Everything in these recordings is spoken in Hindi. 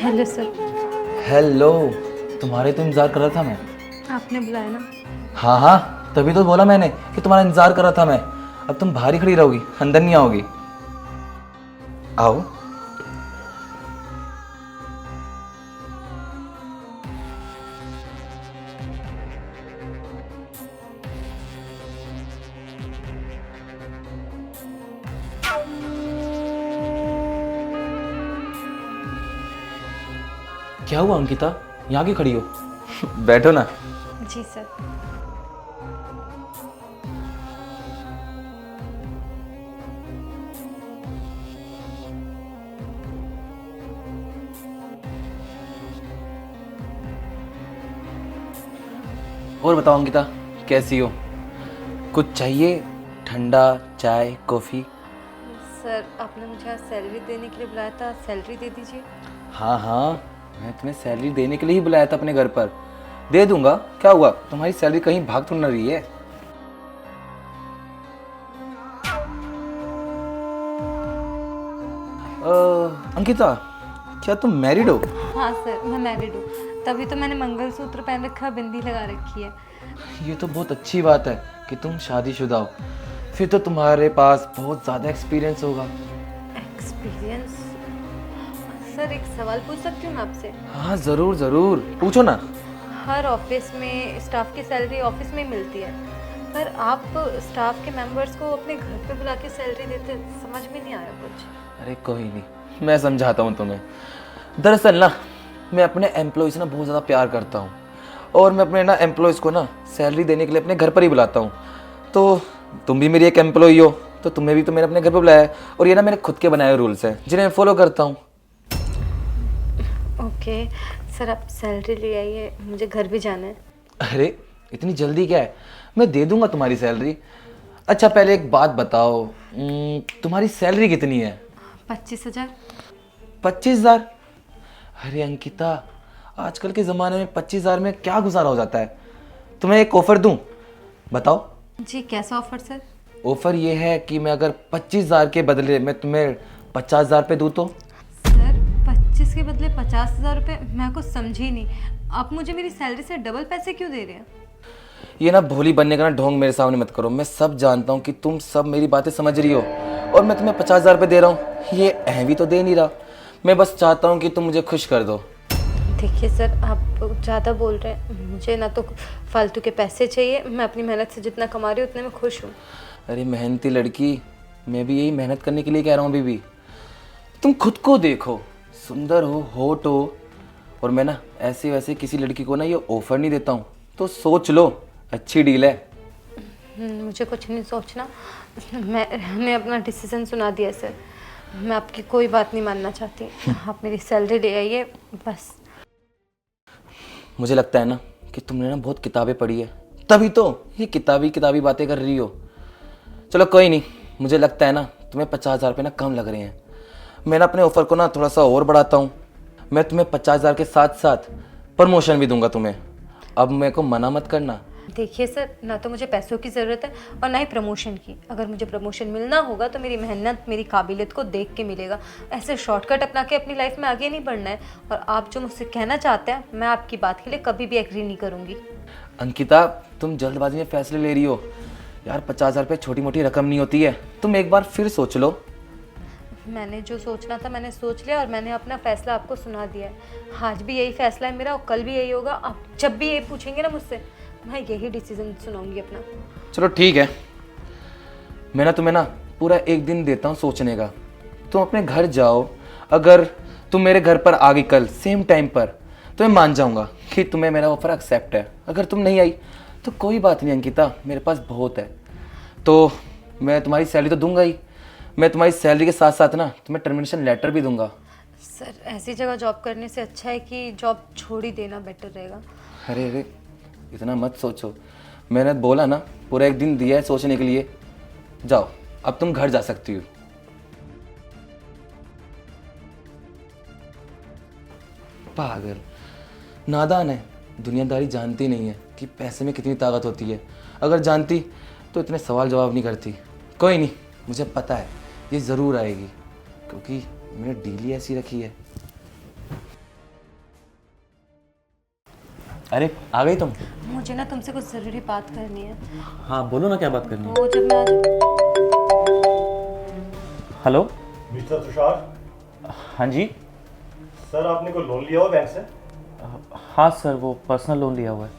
Hello sir. हेलो। तुम्हारे तो इंतज़ार कर रहा था मैं। आपने बुलाया ना? हाँ हाँ, तभी तो बोला मैंने कि तुम्हारा इंतज़ार कर रहा था मैं। अब तुम बाहर ही खड़ी रहोगी, अंदर नहीं आओगी। आओ। क्या हुआ अंकिता, यहाँ की खड़ी हो? बैठो ना। जी सर। और बताओ अंकिता, कैसी हो? कुछ चाहिए? ठंडा, चाय, कॉफ़ी? सर आपने मुझे आज सैलरी देने के लिए बुलाया था, सैलरी दे दीजिए। हाँ हाँ, मैं तुम्हें सैलरी देने के लिए ही बुलाया था अपने घर पर। दे दूंगा, क्या हुआ? तुम्हारी सैलरी कहीं भाग तो न रही है? अंकिता, क्या तुम मैरिड हो? हाँ सर, मैं मैरिड हूँ, तभी तो मैंने मंगलसूत्र पहन रखा, बिंदी लगा रखी है। ये तो बहुत अच्छी बात है कि तुम शादीशुदा हो। फिर तो तुम्हारे पास बहुत ज़्यादा एक्सपीरियंस होगा। एक्सपीरियंस? सर एक सवाल पूछ सकती हूँ मैं आपसे? हाँ ज़रूर ज़रूर, पूछो ना। हर ऑफिस में स्टाफ की सैलरी ऑफिस में ही मिलती है, पर आप स्टाफ के मेंबर्स को अपने घर पे बुला के सैलरी देते, समझ में नहीं आया कुछ। अरे कोई नहीं, मैं समझाता हूँ तुम्हें। दरअसल ना, मैं अपने एम्प्लॉय से ना बहुत ज़्यादा प्यार करता हूँ, और मैं अपने ना एम्प्लॉयज़ को ना सैलरी देने के लिए अपने घर पर ही बुलाता हूँ। तो तुम भी मेरी एक एम्प्लॉय हो, तो तुम्हें भी तो मैंने अपने घर पर बुलाया है। और ये ना मैंने खुद के बनाए हुए रूल्स हैं जिन्हें मैं फॉलो करता हूँ। ओके सर, आप सैलरी ले आइए, मुझे घर भी जाना है। अरे इतनी जल्दी क्या है, मैं दे दूंगा तुम्हारी सैलरी। अच्छा पहले एक बात बताओ, तुम्हारी सैलरी कितनी है? 25,000। 25,000? अरे अंकिता, आजकल के ज़माने में 25,000 में क्या गुजारा हो जाता है? तुम्हें एक ऑफ़र दूं, बताओ। जी कैसा ऑफर सर? ऑफ़र ये है कि मैं अगर 25,000 के बदले मैं तुम्हें 50,000 पे दूँ तो? सर 25 के बदले 50,000 रुपये? मैं कुछ समझी नहीं, आप मुझे मेरी सैलरी से डबल पैसे क्यों दे रहे हैं? ये ना भोली बनने का ना ढोंग मेरे सामने मत करो। मैं सब जानता हूँ कि तुम सब मेरी बातें समझ रही हो, और मैं तुम्हें 50,000 रुपये दे रहा हूँ, ये अहम तो दे नहीं रहा। मैं बस चाहता हूँ कि तुम मुझे खुश कर दो। देखिए सर, आप ज़्यादा बोल रहे हैं, मुझे ना तो फालतू के पैसे चाहिए, मैं अपनी मेहनत से जितना कमा रही हूँ उतने में खुश हूँ। अरे मेहनती लड़की, मैं भी यही मेहनत करने के लिए कह रहा हूँ। अभी भी तुम खुद को देखो, सुंदर हो, होट हो, और मैं ना ऐसे वैसे किसी लड़की को ना ये ऑफ़र नहीं देता हूँ। तो सोच लो, अच्छी डील है। मुझे कुछ नहीं सोचना, मैंने अपना डिसीज़न सुना दिया सर, मैं आपकी कोई बात नहीं मानना चाहती। आप मेरी सैलरी ले आइए बस। मुझे लगता है ना कि तुमने ना बहुत किताबें पढ़ी है, तभी तो ये किताबी बातें कर रही हो। चलो कोई नहीं, मुझे लगता है ना तुम्हें 50,000 रुपये ना कम लग रहे हैं। मैं ना अपने ऑफ़र को ना थोड़ा सा और बढ़ाता हूँ। मैं तुम्हें 50,000 के साथ साथ प्रमोशन भी दूंगा तुम्हें। अब मेरे को मना मत करना। देखिए सर, ना तो मुझे पैसों की ज़रूरत है और ना ही प्रमोशन की। अगर मुझे प्रमोशन मिलना होगा तो मेरी मेहनत, मेरी काबिलियत को देख के मिलेगा। ऐसे शॉर्टकट अपना के अपनी लाइफ में आगे नहीं बढ़ना है। और आप जो मुझसे कहना चाहते हैं, मैं आपकी बात के लिए कभी भी एग्री नहीं करूँगी। अंकिता, तुम जल्दबाजी में फैसले ले रही हो यार। 50,000 रुपये छोटी मोटी रकम नहीं होती है, तुम एक बार फिर सोच लो। मैंने जो सोचना था मैंने सोच लिया, और मैंने अपना फैसला आपको सुना दिया है। आज भी यही फैसला है मेरा, और कल भी यही होगा। आप जब भी ये पूछेंगे ना मुझसे, मैं यही डिसीजन सुनाऊंगी अपना। चलो ठीक है, मैं ना तुम्हें ना पूरा एक दिन देता हूँ सोचने का। तुम अपने घर जाओ, अगर तुम मेरे घर पर आ गई कल सेम टाइम पर, तो मैं मान जाऊँगा कि तुम्हें मेरा ऑफर एक्सेप्ट है। अगर तुम नहीं आई तो कोई बात नहीं अंकिता, मेरे पास बहुत है। तो मैं तुम्हारी सैलरी तो दूंगा ही, मैं तुम्हारी सैलरी के साथ साथ ना तुम्हें टर्मिनेशन लेटर भी दूंगा। सर ऐसी जगह जॉब करने से अच्छा है कि जॉब छोड़ ही देना बेटर रहेगा। अरे अरे, इतना मत सोचो। मैंने बोला ना, पूरा एक दिन दिया है सोचने के लिए। जाओ, अब तुम घर जा सकती हो। पागल, नादान है, दुनियादारी जानती नहीं है कि पैसे में कितनी ताकत होती है। अगर जानती तो इतने सवाल जवाब नहीं करती। कोई नहीं, मुझे पता है ये ज़रूर आएगी, क्योंकि मैंने डील ही ऐसी रखी है। अरे आ गई तुम? मुझे ना तुमसे कुछ ज़रूरी बात करनी है। हाँ बोलो ना, क्या बात करनी है? वो जब मैं हेलो। मिस्टर तुषार, हाँ जी। सर आपने कोई लोन लिया हुआ बैंक से? हाँ सर, वो पर्सनल लोन लिया हुआ है।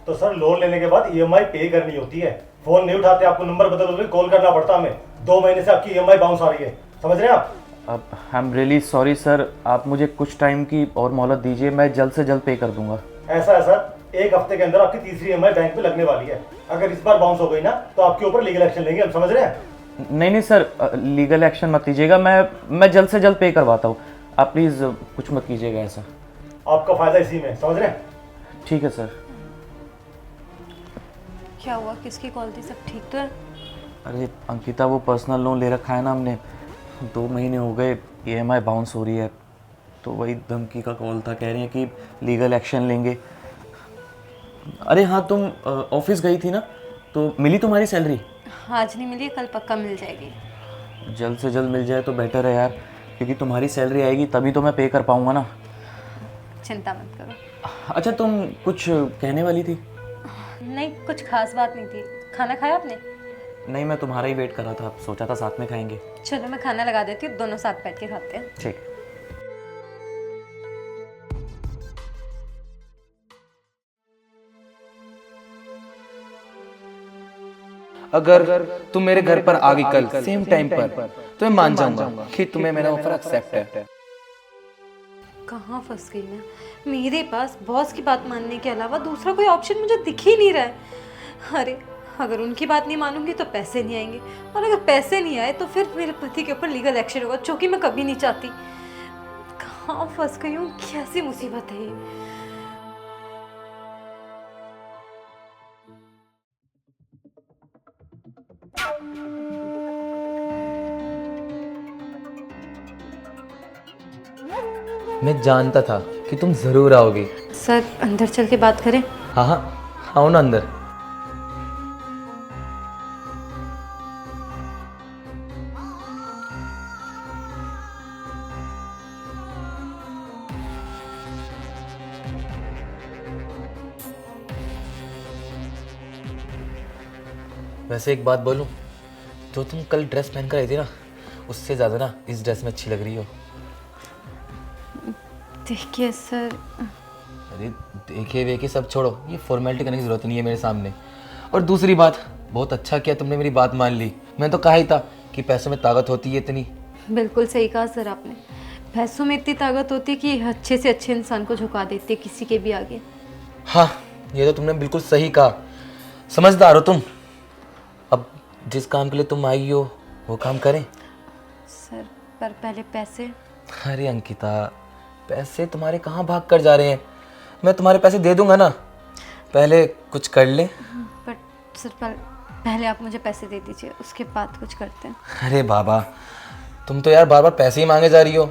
तो सर लोन लेने के बाद ईएमआई पे करनी होती है। फोन नहीं उठाते, आपको नंबर बदल बदल कॉल करना पड़ता हमें। 2 महीने से आपकी ईएमआई बाउंस आ रही है, समझ रहे हैं आप? अब I am really sorry sir, आप मुझे कुछ टाइम की और मोहलत दीजिए, मैं जल्द से जल्द पे कर दूंगा। ऐसा है सर, 1 हफ्ते के अंदर आपकी तीसरी ईएमआई बैंक में लगने वाली है। अगर इस बार बाउंस हो गई ना तो आपके ऊपर लीगल एक्शन लेंगे हम, समझ रहे हैं? नहीं सर, लीगल एक्शन मत लीजिएगा, मैं जल्द से जल्द पे करवाता हूँ। आप प्लीज़ कुछ मत कीजिएगा ऐसा। आपका फायदा इसी में, समझ रहे हैं? ठीक है सर। क्या हुआ, किसकी कॉल थी, सब ठीक तो है? अरे अंकिता, वो पर्सनल लोन ले रखा है ना हमने, 2 महीने हो गए, ईएमआई बाउंस हो रही है, तो वही धमकी का कॉल था, कह रही है कि लीगल एक्शन लेंगे। अरे हाँ, तुम ऑफिस गई थी ना, तो मिली तुम्हारी सैलरी? आज नहीं मिली, कल पक्का मिल जाएगी। जल्द से जल्द मिल जाए तो बेटर है यार, क्योंकि तुम्हारी सैलरी आएगी तभी तो मैं पे कर पाऊँगा ना। चिंता मत करो। अच्छा, तुम कुछ कहने वाली थी? नहीं, कुछ खास बात नहीं थी। खाना खाया आपने? नहीं, मैं तुम्हारा ही वेट कर रहा था, सोचा था साथ में खाएंगे। चलो मैं खाना लगा देती हूँ, दोनों साथ बैठ के खाते हैं। ठीक। अगर तुम मेरे घर पर आ गई कल सेम टाइम पर, तो मैं मान जाऊंगा कि तुम्हें मेरा ऑफर एक्सेप्ट है। कहाँ फंस गई मैं? मेरे पास बॉस की बात मानने के अलावा दूसरा कोई ऑप्शन मुझे दिख ही नहीं रहा है। अरे अगर उनकी बात नहीं मानूंगी तो पैसे नहीं आएंगे, और अगर पैसे नहीं आए तो फिर मेरे पति के ऊपर लीगल एक्शन होगा, जो कि मैं कभी नहीं चाहती। कहाँ फंस गई हूँ, कैसी मुसीबत है ये। मैं जानता था कि तुम जरूर आओगी। सर अंदर चल के बात करें? हाँ हाँ, आओ ना अंदर। वैसे एक बात बोलूं, जो तुम कल ड्रेस पहन कर आई थी ना, उससे ज़्यादा ना इस ड्रेस में अच्छी लग रही हो। देखिए सर। अरे देखिए वेखे सब छोड़ो, ये फॉर्मेलिटी करने की ज़रूरत नहीं है मेरे सामने। और दूसरी बात, बहुत अच्छा किया तुमने मेरी बात मान ली। मैं तो कहा ही था कि पैसों में ताकत होती है इतनी। बिल्कुल सही कहा सर आपने, पैसों में इतनी ताकत होती है कि अच्छे से अच्छे इंसान को झुका देती है किसी के भी आगे। हाँ, ये तो तुमने बिल्कुल सही कहा, समझदार हो तुम। अब जिस काम के लिए तुम आई हो वो काम करें। सर पर पहले पैसे। अरे अंकिता, पैसे तुम्हारे कहाँ भाग कर जा रहे हैं? मैं तुम्हारे पैसे दे दूंगा ना, पहले कुछ कर ले। बट सर पहले आप मुझे पैसे दे दीजिए, उसके बाद कुछ करते हैं। अरे बाबा, तुम तो यार बार बार पैसे ही मांगे जा रही हो।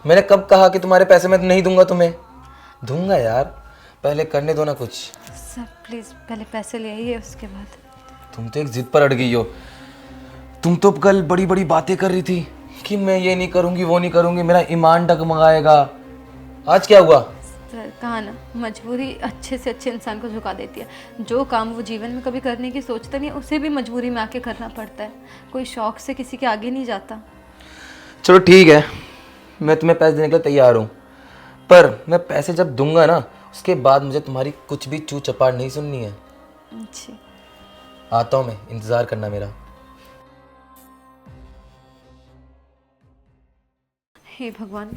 मैंने कब कहा कि तुम्हारे पैसे मैं नहीं दूंगा? तुम्हें दूंगा यार, पहले करने दो ना कुछ। सर प्लीज़ पहले पैसे ले आइए, उसके बाद। तुम तो एक जिद पर अड़ गई हो। तुम तो कल बड़ी बड़ी बातें कर रही थी कि मैं ये नहीं करूंगी, वो नहीं करूंगी, मेरा ईमान डगमगाएगा। आज क्या हुआ? सर कहा ना, मजबूरी अच्छे से अच्छे इंसान को झुका देती है। जो काम वो जीवन में कभी करने की सोचता नहीं, उसे भी मजबूरी में आके करना पड़ता है। कोई शौक से किसी के आगे नहीं जाता। चलो ठीक है, मैं तुम्हें पैसे देने के लिए तैयार हूँ, पर मैं पैसे जब दूंगा ना, उसके बाद मुझे तुम्हारी कुछ भी चू चपाट नहीं सुननी है। जी। आता हूँ मैं, इंतज़ार करना मेरा। हे भगवान,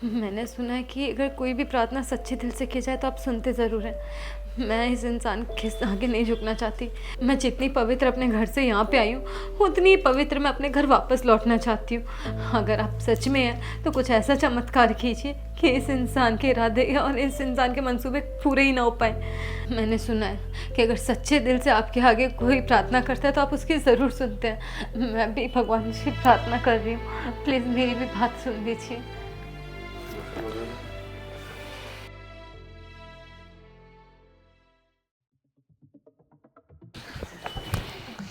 मैंने सुना है कि अगर कोई भी प्रार्थना सच्चे दिल से की जाए तो आप सुनते ज़रूर हैं। मैं इस इंसान के आगे नहीं झुकना चाहती। मैं जितनी पवित्र अपने घर से यहाँ पे आई हूँ, उतनी ही पवित्र मैं अपने घर वापस लौटना चाहती हूँ। अगर आप सच में हैं तो कुछ ऐसा चमत्कार कीजिए कि इस इंसान के इरादे और इस इंसान के मंसूबे पूरे ही ना हो पाए। मैंने सुना है कि अगर सच्चे दिल से आपके आगे कोई प्रार्थना करता है तो आप उसकी ज़रूर सुनते हैं। मैं भी भगवान से प्रार्थना कर रही हूँ, प्लीज़ मेरी भी बात सुन लीजिए।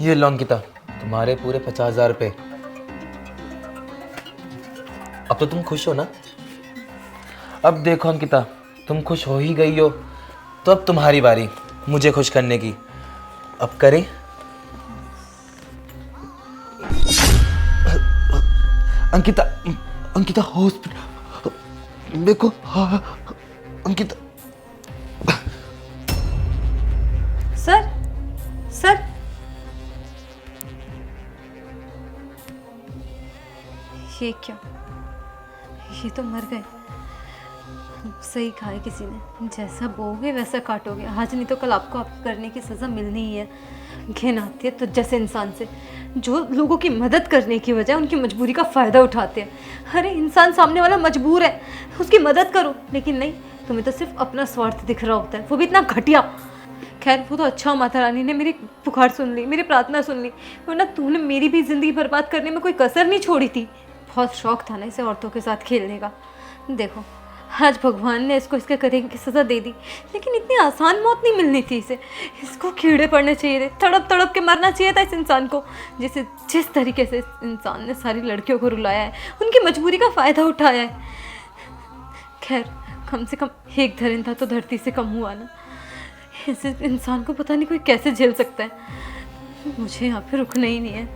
ये लो अंकिता, तुम्हारे पूरे 50,000 रुपये। तो तुम खुश हो ना? अब देखो अंकिता, तुम खुश हो ही गई हो, तो अब तुम्हारी बारी मुझे खुश करने की। अब करें? अंकिता, अंकिता हॉस्पिटल देखो। हाँ अंकिता। सर, सर, ये क्या? ये तो मर गए। सही कहा है किसी ने, जैसा बोओगे वैसा काटोगे। आज नहीं तो कल आपको आपके करने की सज़ा मिलनी ही है। घिन आती है तो जैसे इंसान से जो लोगों की मदद करने की बजाय उनकी मजबूरी का फ़ायदा उठाते हैं। अरे इंसान सामने वाला मजबूर है, उसकी मदद करो। लेकिन नहीं, तुम्हें तो सिर्फ अपना स्वार्थ दिख रहा होता है, वो भी इतना घटिया। खैर वो तो अच्छा, माता रानी ने मेरी पुकार सुन ली, मेरी प्रार्थना सुन ली, वरना तूने मेरी भी ज़िंदगी बर्बाद करने में कोई कसर नहीं छोड़ी थी। बहुत शौक था ना इसे औरतों के साथ खेलने का। देखो आज भगवान ने इसको इसके करेंगे की सज़ा दे दी, लेकिन इतनी आसान मौत नहीं मिलनी थी इसे। इसको कीड़े पड़ने चाहिए थे, तड़प तड़प के मरना चाहिए था इस इंसान को। जिस तरीके से इस इंसान ने सारी लड़कियों को रुलाया है, उनकी मजबूरी का फ़ायदा उठाया है। खैर कम से कम एक धरन था तो धरती से कम हुआ ना। इस इंसान को पता नहीं कोई कैसे झेल सकता है। मुझे यहाँ पे रुकना ही नहीं है।